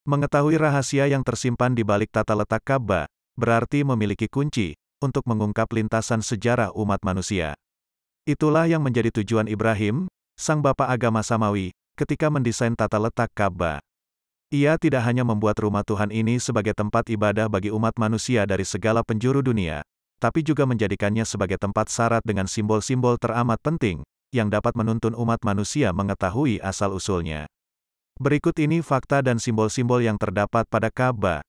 Mengetahui rahasia yang tersimpan di balik tata letak Ka'bah, berarti memiliki kunci untuk mengungkap lintasan sejarah umat manusia. Itulah yang menjadi tujuan Ibrahim, sang bapak agama Samawi, ketika mendesain tata letak Ka'bah. Ia tidak hanya membuat rumah Tuhan ini sebagai tempat ibadah bagi umat manusia dari segala penjuru dunia, tapi juga menjadikannya sebagai tempat syarat dengan simbol-simbol teramat penting, yang dapat menuntun umat manusia mengetahui asal-usulnya. Berikut ini fakta dan simbol-simbol yang terdapat pada Ka'bah.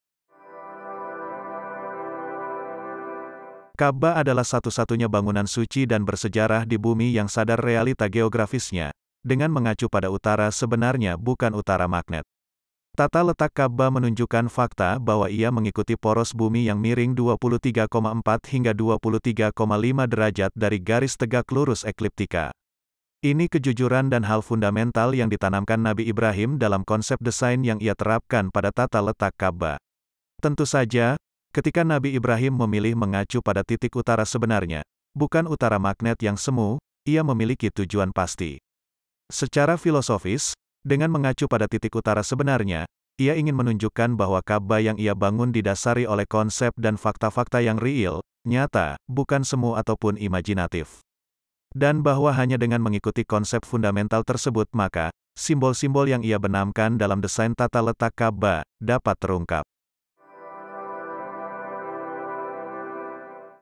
Ka'bah adalah satu-satunya bangunan suci dan bersejarah di bumi yang sadar realita geografisnya, dengan mengacu pada utara sebenarnya bukan utara magnet. Tata letak Ka'bah menunjukkan fakta bahwa ia mengikuti poros bumi yang miring 23,4 hingga 23,5 derajat dari garis tegak lurus ekliptika. Ini kejujuran dan hal fundamental yang ditanamkan Nabi Ibrahim dalam konsep desain yang ia terapkan pada tata letak Ka'bah. Tentu saja, ketika Nabi Ibrahim memilih mengacu pada titik utara sebenarnya, bukan utara magnet yang semu, ia memiliki tujuan pasti. Secara filosofis, dengan mengacu pada titik utara sebenarnya, ia ingin menunjukkan bahwa Ka'bah yang ia bangun didasari oleh konsep dan fakta-fakta yang real, nyata, bukan semu ataupun imajinatif. Dan bahwa hanya dengan mengikuti konsep fundamental tersebut maka, simbol-simbol yang ia benamkan dalam desain tata letak Ka'bah, dapat terungkap.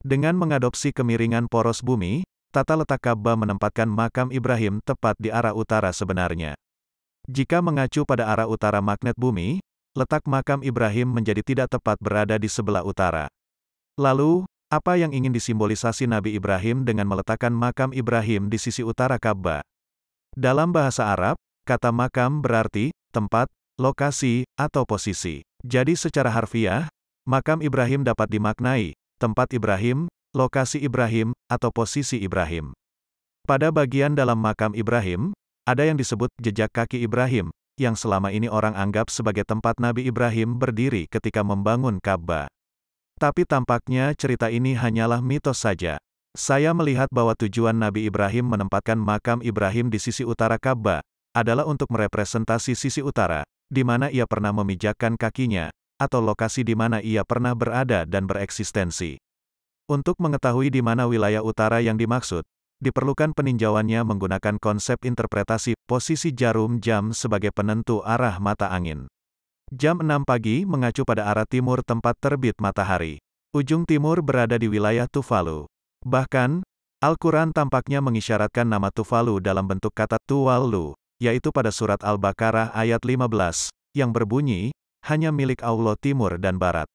Dengan mengadopsi kemiringan poros bumi, tata letak Ka'bah menempatkan makam Ibrahim tepat di arah utara sebenarnya. Jika mengacu pada arah utara magnet bumi, letak makam Ibrahim menjadi tidak tepat berada di sebelah utara. Lalu, apa yang ingin disimbolisasi Nabi Ibrahim dengan meletakkan makam Ibrahim di sisi utara Ka'bah? Dalam bahasa Arab, kata makam berarti tempat, lokasi, atau posisi. Jadi secara harfiah, makam Ibrahim dapat dimaknai tempat Ibrahim, lokasi Ibrahim, atau posisi Ibrahim. Pada bagian dalam makam Ibrahim, ada yang disebut jejak kaki Ibrahim, yang selama ini orang anggap sebagai tempat Nabi Ibrahim berdiri ketika membangun Ka'bah. Tapi tampaknya cerita ini hanyalah mitos saja. Saya melihat bahwa tujuan Nabi Ibrahim menempatkan makam Ibrahim di sisi utara Ka'bah, adalah untuk merepresentasi sisi utara, di mana ia pernah memijakkan kakinya, atau lokasi di mana ia pernah berada dan bereksistensi. Untuk mengetahui di mana wilayah utara yang dimaksud, diperlukan peninjauannya menggunakan konsep interpretasi posisi jarum jam sebagai penentu arah mata angin. Jam 6 pagi mengacu pada arah timur tempat terbit matahari. Ujung timur berada di wilayah Tuvalu. Bahkan, Al-Quran tampaknya mengisyaratkan nama Tuvalu dalam bentuk kata Tuwalu, yaitu pada surat Al-Baqarah ayat 15, yang berbunyi, hanya milik Allah timur dan barat.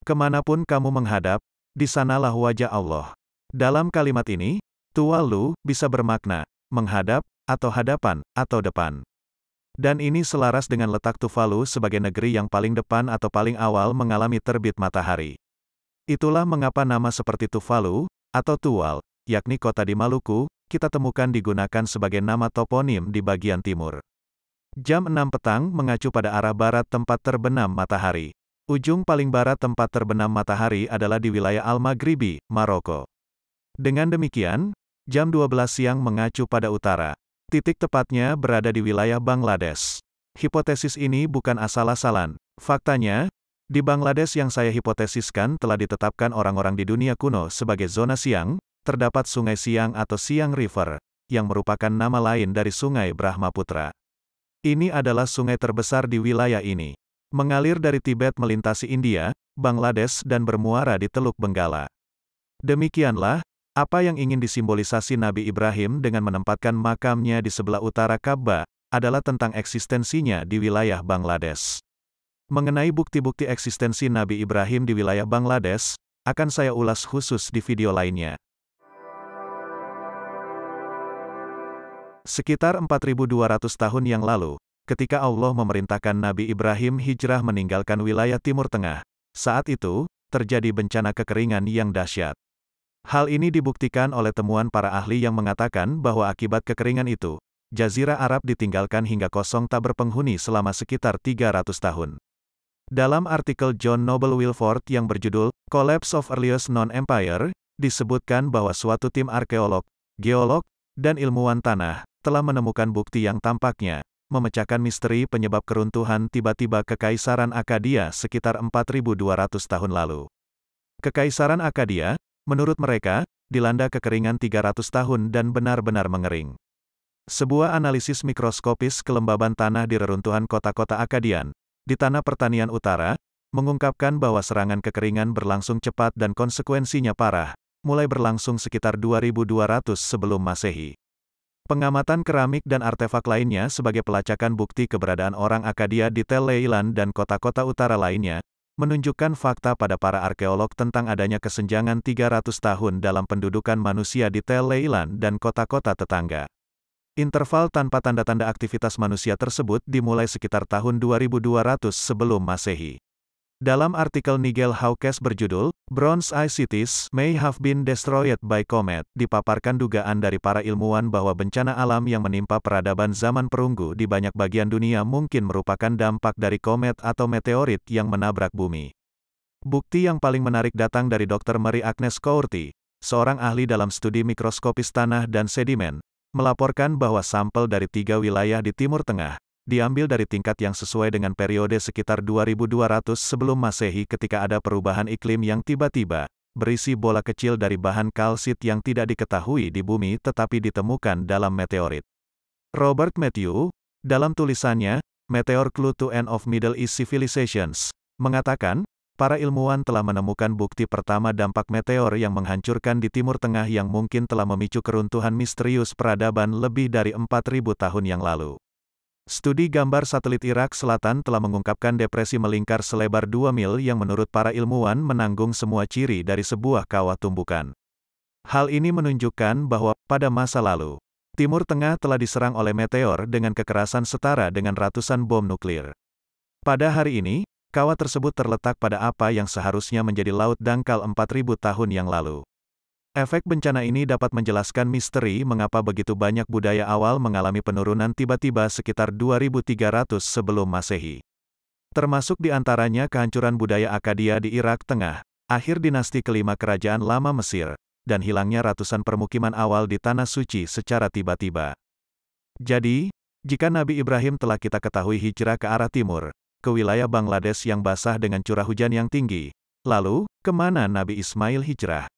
Kemanapun kamu menghadap, di sanalah wajah Allah. Dalam kalimat ini, Tuwalu bisa bermakna menghadap, atau hadapan, atau depan. Dan ini selaras dengan letak Tuvalu sebagai negeri yang paling depan atau paling awal mengalami terbit matahari. Itulah mengapa nama seperti Tuvalu, atau Tuwal, yakni kota di Maluku, kita temukan digunakan sebagai nama toponim di bagian timur. Jam 6 petang mengacu pada arah barat tempat terbenam matahari. Ujung paling barat tempat terbenam matahari adalah di wilayah Al-Maghribi, Maroko. Dengan demikian, jam 12 siang mengacu pada utara. Titik tepatnya berada di wilayah Bangladesh. Hipotesis ini bukan asal-asalan. Faktanya, di Bangladesh yang saya hipotesiskan telah ditetapkan orang-orang di dunia kuno sebagai zona Siang, terdapat Sungai Siang atau Siang River, yang merupakan nama lain dari Sungai Brahmaputra. Ini adalah sungai terbesar di wilayah ini. Mengalir dari Tibet melintasi India, Bangladesh dan bermuara di Teluk Benggala. Demikianlah, apa yang ingin disimbolisasi Nabi Ibrahim dengan menempatkan makamnya di sebelah utara Ka'bah, adalah tentang eksistensinya di wilayah Bangladesh. Mengenai bukti-bukti eksistensi Nabi Ibrahim di wilayah Bangladesh, akan saya ulas khusus di video lainnya. Sekitar 4200 tahun yang lalu, ketika Allah memerintahkan Nabi Ibrahim hijrah meninggalkan wilayah Timur Tengah, saat itu, terjadi bencana kekeringan yang dahsyat. Hal ini dibuktikan oleh temuan para ahli yang mengatakan bahwa akibat kekeringan itu, Jazirah Arab ditinggalkan hingga kosong tak berpenghuni selama sekitar 300 tahun. Dalam artikel John Noble Wilford yang berjudul Collapse of Earliest Known Empire, disebutkan bahwa suatu tim arkeolog, geolog, dan ilmuwan tanah telah menemukan bukti yang tampaknya memecahkan misteri penyebab keruntuhan tiba-tiba Kekaisaran Akkadia sekitar 4.200 tahun lalu. Kekaisaran Akkadia, menurut mereka, dilanda kekeringan 300 tahun dan benar-benar mengering. Sebuah analisis mikroskopis kelembaban tanah di reruntuhan kota-kota Akkadian, di tanah pertanian utara, mengungkapkan bahwa serangan kekeringan berlangsung cepat dan konsekuensinya parah, mulai berlangsung sekitar 2200 sebelum Masehi. Pengamatan keramik dan artefak lainnya sebagai pelacakan bukti keberadaan orang Akkadia di Tel Leilan dan kota-kota utara lainnya, menunjukkan fakta pada para arkeolog tentang adanya kesenjangan 300 tahun dalam pendudukan manusia di Tel Leilan dan kota-kota tetangga. Interval tanpa tanda-tanda aktivitas manusia tersebut dimulai sekitar tahun 2200 sebelum Masehi. Dalam artikel Nigel Hawkes berjudul, Bronze Age Cities May Have Been Destroyed by Comet, dipaparkan dugaan dari para ilmuwan bahwa bencana alam yang menimpa peradaban zaman perunggu di banyak bagian dunia mungkin merupakan dampak dari komet atau meteorit yang menabrak bumi. Bukti yang paling menarik datang dari Dr. Mary Agnes Courty, seorang ahli dalam studi mikroskopis tanah dan sedimen, melaporkan bahwa sampel dari 3 wilayah di Timur Tengah, diambil dari tingkat yang sesuai dengan periode sekitar 2200 sebelum Masehi ketika ada perubahan iklim yang tiba-tiba, berisi bola kecil dari bahan kalsit yang tidak diketahui di bumi tetapi ditemukan dalam meteorit. Robert Matthew, dalam tulisannya, Meteor Clue to End of Middle East Civilizations, mengatakan, para ilmuwan telah menemukan bukti pertama dampak meteor yang menghancurkan di Timur Tengah yang mungkin telah memicu keruntuhan misterius peradaban lebih dari 4.000 tahun yang lalu. Studi gambar satelit Irak Selatan telah mengungkapkan depresi melingkar selebar 2 mil yang menurut para ilmuwan menanggung semua ciri dari sebuah kawah tumbukan. Hal ini menunjukkan bahwa, pada masa lalu, Timur Tengah telah diserang oleh meteor dengan kekerasan setara dengan ratusan bom nuklir. Pada hari ini, kawah tersebut terletak pada apa yang seharusnya menjadi laut dangkal 4.000 tahun yang lalu. Efek bencana ini dapat menjelaskan misteri mengapa begitu banyak budaya awal mengalami penurunan tiba-tiba sekitar 2300 sebelum Masehi. Termasuk di antaranya kehancuran budaya Akkadia di Irak Tengah, akhir dinasti kelima Kerajaan Lama Mesir, dan hilangnya ratusan permukiman awal di Tanah Suci secara tiba-tiba. Jadi, jika Nabi Ibrahim telah kita ketahui hijrah ke arah timur, ke wilayah Bangladesh yang basah dengan curah hujan yang tinggi, lalu, kemana Nabi Ismail hijrah?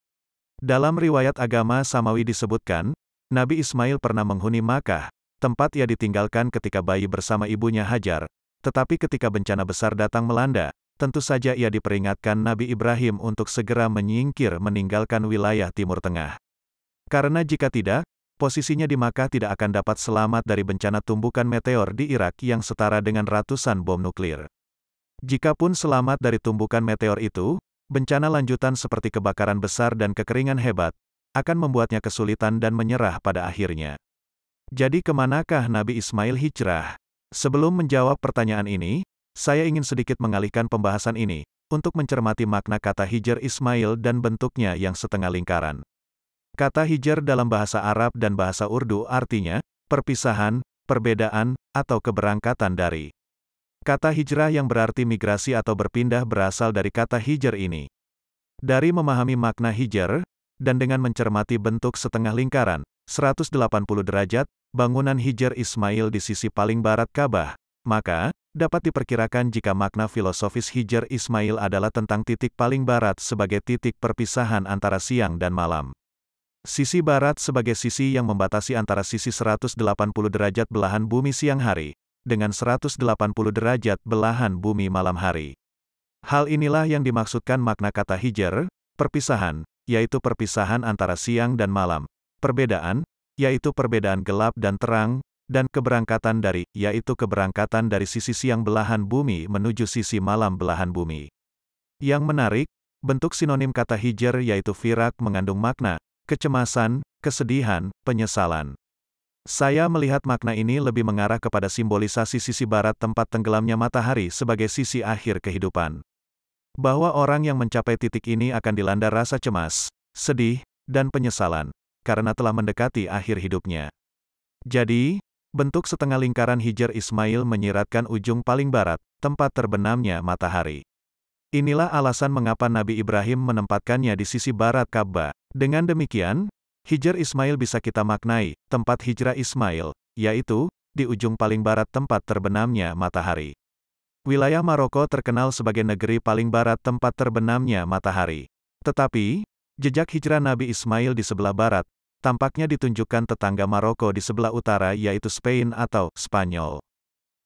Dalam riwayat agama Samawi disebutkan, Nabi Ismail pernah menghuni Makkah, tempat ia ditinggalkan ketika bayi bersama ibunya Hajar, tetapi ketika bencana besar datang melanda, tentu saja ia diperingatkan Nabi Ibrahim untuk segera menyingkir meninggalkan wilayah Timur Tengah. Karena jika tidak, posisinya di Makkah tidak akan dapat selamat dari bencana tumbukan meteor di Irak yang setara dengan ratusan bom nuklir. Jikapun selamat dari tumbukan meteor itu, bencana lanjutan seperti kebakaran besar dan kekeringan hebat, akan membuatnya kesulitan dan menyerah pada akhirnya. Jadi kemanakah Nabi Ismail hijrah? Sebelum menjawab pertanyaan ini, saya ingin sedikit mengalihkan pembahasan ini, untuk mencermati makna kata hijr Ismail dan bentuknya yang setengah lingkaran. Kata hijr dalam bahasa Arab dan bahasa Urdu artinya, perpisahan, perbedaan, atau keberangkatan dari. Kata hijrah yang berarti migrasi atau berpindah berasal dari kata hijr ini. Dari memahami makna hijr, dan dengan mencermati bentuk setengah lingkaran, 180 derajat, bangunan hijr Ismail di sisi paling barat Ka'bah, maka, dapat diperkirakan jika makna filosofis hijr Ismail adalah tentang titik paling barat sebagai titik perpisahan antara siang dan malam. Sisi barat sebagai sisi yang membatasi antara sisi 180 derajat belahan bumi siang hari, dengan 180 derajat belahan bumi malam hari. Hal inilah yang dimaksudkan makna kata hijr, perpisahan, yaitu perpisahan antara siang dan malam, perbedaan, yaitu perbedaan gelap dan terang, dan keberangkatan dari, yaitu keberangkatan dari sisi siang belahan bumi menuju sisi malam belahan bumi. Yang menarik, bentuk sinonim kata hijr yaitu firak mengandung makna, kecemasan, kesedihan, penyesalan. Saya melihat makna ini lebih mengarah kepada simbolisasi sisi barat tempat tenggelamnya matahari sebagai sisi akhir kehidupan. Bahwa orang yang mencapai titik ini akan dilanda rasa cemas, sedih, dan penyesalan, karena telah mendekati akhir hidupnya. Jadi, bentuk setengah lingkaran hijr Ismail menyiratkan ujung paling barat, tempat terbenamnya matahari. Inilah alasan mengapa Nabi Ibrahim menempatkannya di sisi barat Ka'bah. Dengan demikian, hijr Ismail bisa kita maknai, tempat hijrah Ismail, yaitu, di ujung paling barat tempat terbenamnya matahari. Wilayah Maroko terkenal sebagai negeri paling barat tempat terbenamnya matahari. Tetapi, jejak hijrah Nabi Ismail di sebelah barat, tampaknya ditunjukkan tetangga Maroko di sebelah utara yaitu Spain atau Spanyol.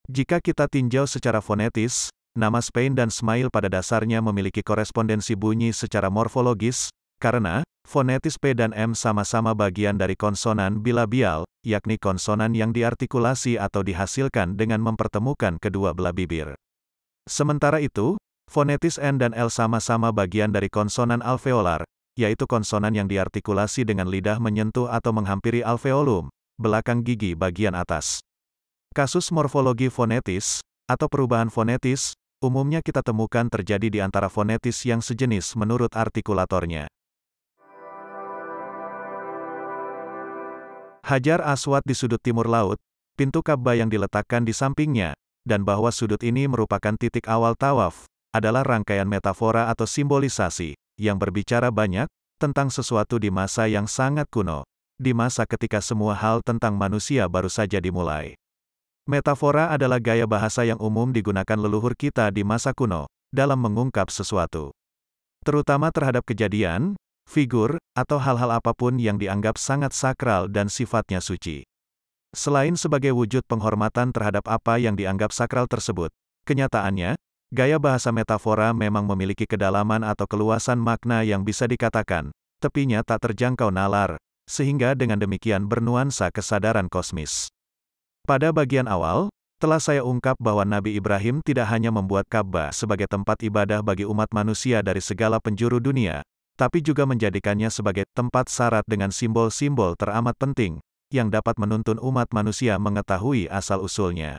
Jika kita tinjau secara fonetis, nama Spain dan Ismail pada dasarnya memiliki korespondensi bunyi secara morfologis, karena fonetis P dan M sama-sama bagian dari konsonan bilabial, yakni konsonan yang diartikulasi atau dihasilkan dengan mempertemukan kedua belah bibir. Sementara itu, fonetis N dan L sama-sama bagian dari konsonan alveolar, yaitu konsonan yang diartikulasi dengan lidah menyentuh atau menghampiri alveolum, belakang gigi bagian atas. Kasus morfologi fonetis, atau perubahan fonetis, umumnya kita temukan terjadi di antara fonetis yang sejenis menurut artikulatornya. Hajar Aswad di sudut timur laut, pintu Ka'bah yang diletakkan di sampingnya, dan bahwa sudut ini merupakan titik awal tawaf, adalah rangkaian metafora atau simbolisasi, yang berbicara banyak, tentang sesuatu di masa yang sangat kuno, di masa ketika semua hal tentang manusia baru saja dimulai. Metafora adalah gaya bahasa yang umum digunakan leluhur kita di masa kuno, dalam mengungkap sesuatu. Terutama terhadap kejadian, figur, atau hal-hal apapun yang dianggap sangat sakral dan sifatnya suci. Selain sebagai wujud penghormatan terhadap apa yang dianggap sakral tersebut, kenyataannya, gaya bahasa metafora memang memiliki kedalaman atau keluasan makna yang bisa dikatakan, tepinya tak terjangkau nalar, sehingga dengan demikian bernuansa kesadaran kosmis. Pada bagian awal, telah saya ungkap bahwa Nabi Ibrahim tidak hanya membuat Ka'bah sebagai tempat ibadah bagi umat manusia dari segala penjuru dunia, tapi juga menjadikannya sebagai tempat syarat dengan simbol-simbol teramat penting, yang dapat menuntun umat manusia mengetahui asal-usulnya.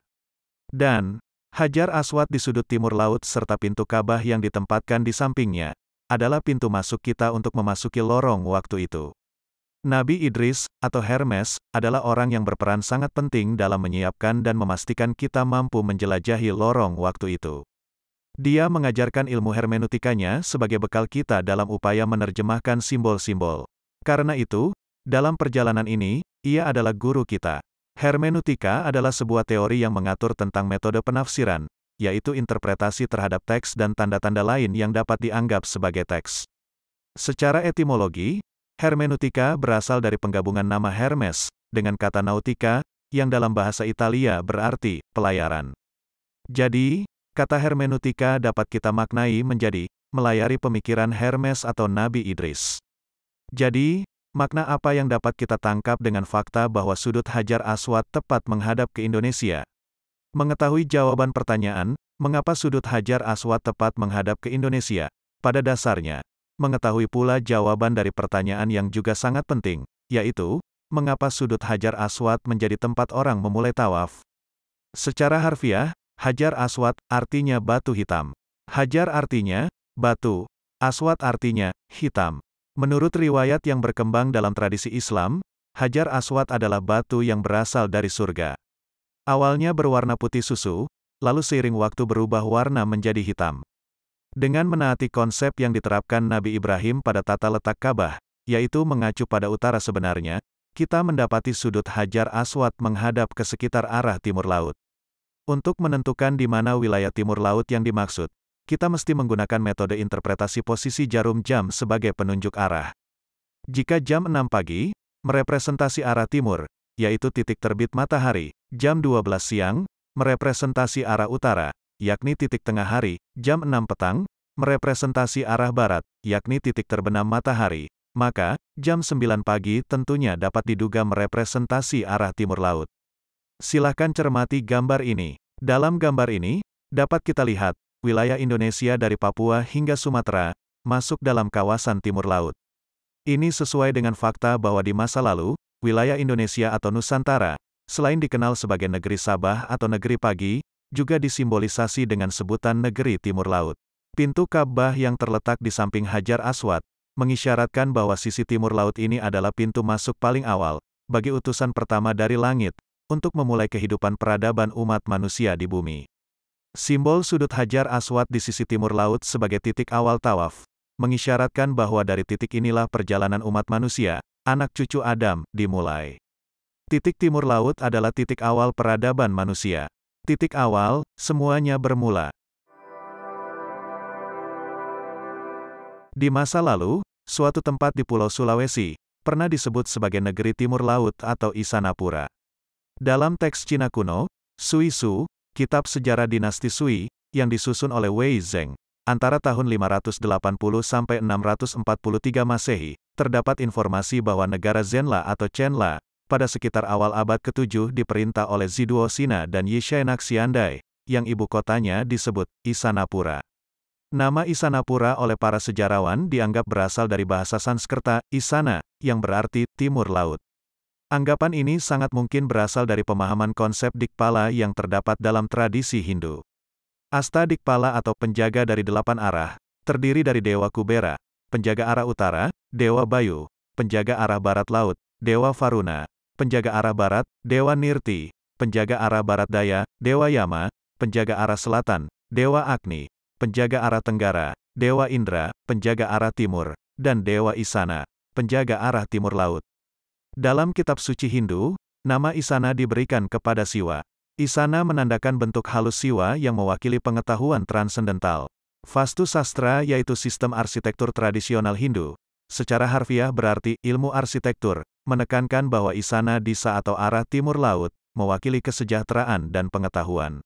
Dan, Hajar Aswad di sudut timur laut serta pintu Ka'bah yang ditempatkan di sampingnya, adalah pintu masuk kita untuk memasuki lorong waktu itu. Nabi Idris, atau Hermes, adalah orang yang berperan sangat penting dalam menyiapkan dan memastikan kita mampu menjelajahi lorong waktu itu. Dia mengajarkan ilmu hermeneutikanya sebagai bekal kita dalam upaya menerjemahkan simbol-simbol. Karena itu, dalam perjalanan ini, ia adalah guru kita. Hermeneutika adalah sebuah teori yang mengatur tentang metode penafsiran, yaitu interpretasi terhadap teks dan tanda-tanda lain yang dapat dianggap sebagai teks. Secara etimologi, hermeneutika berasal dari penggabungan nama Hermes, dengan kata nautika, yang dalam bahasa Italia berarti pelayaran. Jadi, kata hermeneutika dapat kita maknai menjadi melayari pemikiran Hermes atau Nabi Idris. Jadi, makna apa yang dapat kita tangkap dengan fakta bahwa sudut Hajar Aswad tepat menghadap ke Indonesia? Mengetahui jawaban pertanyaan, mengapa sudut Hajar Aswad tepat menghadap ke Indonesia? Pada dasarnya, mengetahui pula jawaban dari pertanyaan yang juga sangat penting, yaitu, mengapa sudut Hajar Aswad menjadi tempat orang memulai tawaf? Secara harfiah, Hajar Aswad artinya batu hitam. Hajar artinya batu, Aswad artinya hitam. Menurut riwayat yang berkembang dalam tradisi Islam, Hajar Aswad adalah batu yang berasal dari surga. Awalnya berwarna putih susu, lalu seiring waktu berubah warna menjadi hitam. Dengan menaati konsep yang diterapkan Nabi Ibrahim pada tata letak Ka'bah, yaitu mengacu pada utara sebenarnya, kita mendapati sudut Hajar Aswad menghadap ke sekitar arah timur laut. Untuk menentukan di mana wilayah timur laut yang dimaksud, kita mesti menggunakan metode interpretasi posisi jarum jam sebagai penunjuk arah. Jika jam 6 pagi, merepresentasi arah timur, yaitu titik terbit matahari, jam 12 siang, merepresentasi arah utara, yakni titik tengah hari, jam 6 petang, merepresentasi arah barat, yakni titik terbenam matahari, maka, jam 9 pagi tentunya dapat diduga merepresentasi arah timur laut. Silahkan cermati gambar ini. Dalam gambar ini, dapat kita lihat, wilayah Indonesia dari Papua hingga Sumatera, masuk dalam kawasan timur laut. Ini sesuai dengan fakta bahwa di masa lalu, wilayah Indonesia atau Nusantara, selain dikenal sebagai negeri Sabah atau negeri pagi, juga disimbolisasi dengan sebutan negeri timur laut. Pintu Ka'bah yang terletak di samping Hajar Aswad, mengisyaratkan bahwa sisi timur laut ini adalah pintu masuk paling awal, bagi utusan pertama dari langit, untuk memulai kehidupan peradaban umat manusia di bumi. Simbol sudut Hajar Aswad di sisi timur laut sebagai titik awal tawaf, mengisyaratkan bahwa dari titik inilah perjalanan umat manusia, anak cucu Adam, dimulai. Titik timur laut adalah titik awal peradaban manusia. Titik awal, semuanya bermula. Di masa lalu, suatu tempat di Pulau Sulawesi, pernah disebut sebagai negeri timur laut atau Isanapura. Dalam teks Cina kuno, Sui Su, kitab sejarah dinasti Sui, yang disusun oleh Wei Zheng, antara tahun 580 sampai 643 Masehi, terdapat informasi bahwa negara Zenla atau Chenla, pada sekitar awal abad ke-7 diperintah oleh Ziduo Sina dan Yishainak Xiandai, yang ibu kotanya disebut Isanapura. Nama Isanapura oleh para sejarawan dianggap berasal dari bahasa Sanskerta, Isana, yang berarti timur laut. Anggapan ini sangat mungkin berasal dari pemahaman konsep Dikpala yang terdapat dalam tradisi Hindu. Asta Dikpala atau penjaga dari 8 arah, terdiri dari Dewa Kubera, penjaga arah utara, Dewa Bayu, penjaga arah barat laut, Dewa Varuna, penjaga arah barat, Dewa Nirti, penjaga arah barat daya, Dewa Yama, penjaga arah selatan, Dewa Agni, penjaga arah tenggara, Dewa Indra, penjaga arah timur, dan Dewa Isana, penjaga arah timur laut. Dalam kitab suci Hindu, nama Isana diberikan kepada Siwa. Isana menandakan bentuk halus Siwa yang mewakili pengetahuan transendental. Vastu Sastra yaitu sistem arsitektur tradisional Hindu, secara harfiah berarti ilmu arsitektur, menekankan bahwa Isana Disa atau arah timur laut, mewakili kesejahteraan dan pengetahuan.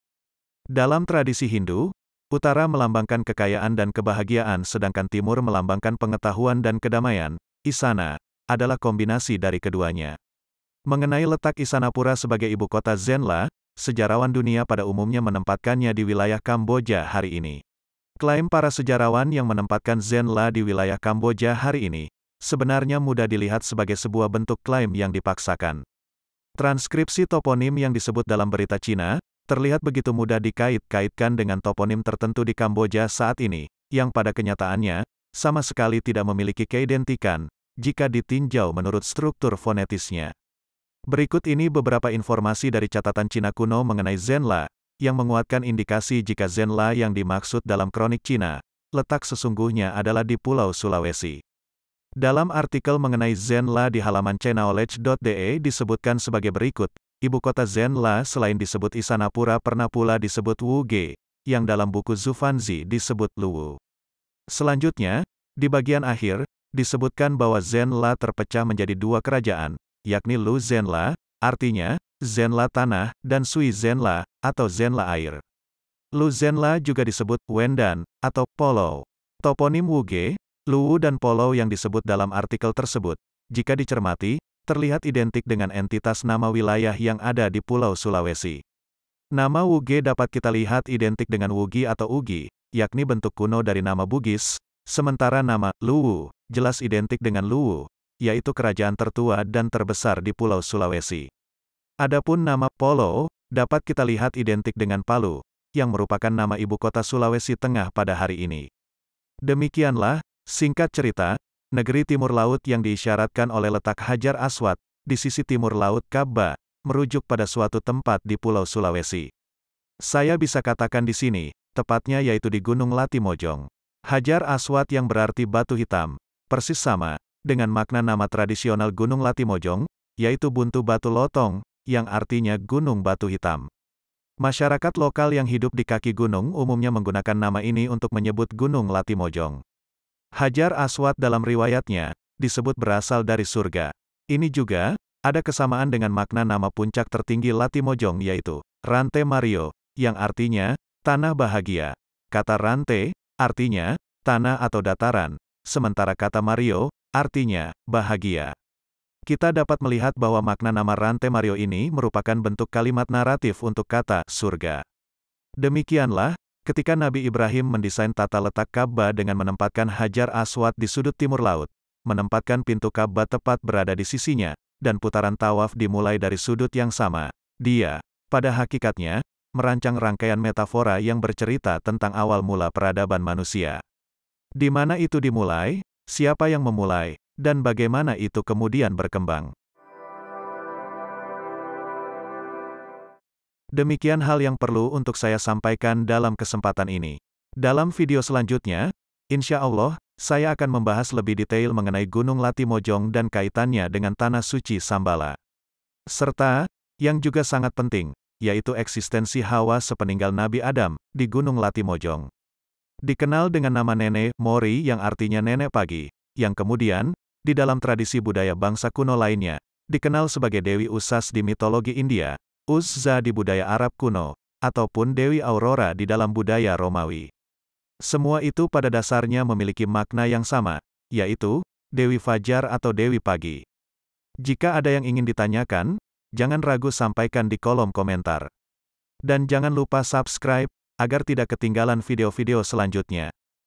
Dalam tradisi Hindu, utara melambangkan kekayaan dan kebahagiaan sedangkan timur melambangkan pengetahuan dan kedamaian. Isana adalah kombinasi dari keduanya. Mengenai letak Isanapura sebagai ibu kota Zenla, sejarawan dunia pada umumnya menempatkannya di wilayah Kamboja hari ini. Klaim para sejarawan yang menempatkan Zenla di wilayah Kamboja hari ini, sebenarnya mudah dilihat sebagai sebuah bentuk klaim yang dipaksakan. Transkripsi toponim yang disebut dalam berita Cina, terlihat begitu mudah dikait-kaitkan dengan toponim tertentu di Kamboja saat ini, yang pada kenyataannya, sama sekali tidak memiliki keidentikan, jika ditinjau menurut struktur fonetisnya. Berikut ini beberapa informasi dari catatan Cina kuno mengenai Zenla, yang menguatkan indikasi jika Zenla yang dimaksud dalam kronik Cina, letak sesungguhnya adalah di Pulau Sulawesi. Dalam artikel mengenai Zenla di halaman chinaolage.de disebutkan sebagai berikut, ibu kota Zenla selain disebut Isanapura pernah pula disebut Wuge, yang dalam buku Zufanzi disebut Luwu. Selanjutnya, di bagian akhir, disebutkan bahwa Zenla terpecah menjadi 2 kerajaan, yakni Lu Zenla, artinya, Zenla tanah, dan Sui Zenla, atau Zenla air. Lu Zenla juga disebut Wendan, atau Polo. Toponim Wuge, Luwu dan Polo yang disebut dalam artikel tersebut, jika dicermati, terlihat identik dengan entitas nama wilayah yang ada di Pulau Sulawesi. Nama Wuge dapat kita lihat identik dengan Wugi atau Ugi, yakni bentuk kuno dari nama Bugis, sementara nama Luwu jelas identik dengan Luwu, yaitu kerajaan tertua dan terbesar di Pulau Sulawesi. Adapun nama Polo dapat kita lihat identik dengan Palu, yang merupakan nama ibu kota Sulawesi Tengah pada hari ini. Demikianlah, singkat cerita, negeri timur laut yang diisyaratkan oleh letak Hajar Aswad, di sisi timur laut Ka'bah, merujuk pada suatu tempat di Pulau Sulawesi. Saya bisa katakan di sini, tepatnya yaitu di Gunung Latimojong. Hajar Aswad yang berarti batu hitam, persis sama, dengan makna nama tradisional Gunung Latimojong, yaitu buntu batu lotong, yang artinya gunung batu hitam. Masyarakat lokal yang hidup di kaki gunung umumnya menggunakan nama ini untuk menyebut Gunung Latimojong. Hajar Aswad dalam riwayatnya, disebut berasal dari surga. Ini juga, ada kesamaan dengan makna nama puncak tertinggi Latimojong yaitu, Rante Mario, yang artinya, tanah bahagia. Kata Rante, artinya, tanah atau dataran, sementara kata Mario, artinya, bahagia. Kita dapat melihat bahwa makna nama Rante Mario ini merupakan bentuk kalimat naratif untuk kata, surga. Demikianlah, ketika Nabi Ibrahim mendesain tata letak Ka'bah dengan menempatkan Hajar Aswad di sudut timur laut, menempatkan pintu Ka'bah tepat berada di sisinya, dan putaran tawaf dimulai dari sudut yang sama, dia, pada hakikatnya, merancang rangkaian metafora yang bercerita tentang awal mula peradaban manusia. Di mana itu dimulai, siapa yang memulai, dan bagaimana itu kemudian berkembang. Demikian hal yang perlu untuk saya sampaikan dalam kesempatan ini. Dalam video selanjutnya, insya Allah, saya akan membahas lebih detail mengenai Gunung Latimojong dan kaitannya dengan Tanah Suci Sambala. Serta, yang juga sangat penting, yaitu eksistensi Hawa sepeninggal Nabi Adam, di Gunung Latimojong. Dikenal dengan nama Nenek Mori yang artinya nenek pagi, yang kemudian, di dalam tradisi budaya bangsa kuno lainnya, dikenal sebagai Dewi Usas di mitologi India, Uzza di budaya Arab kuno, ataupun Dewi Aurora di dalam budaya Romawi. Semua itu pada dasarnya memiliki makna yang sama, yaitu, Dewi Fajar atau Dewi Pagi. Jika ada yang ingin ditanyakan, jangan ragu sampaikan di kolom komentar. Dan jangan lupa subscribe, agar tidak ketinggalan video-video selanjutnya.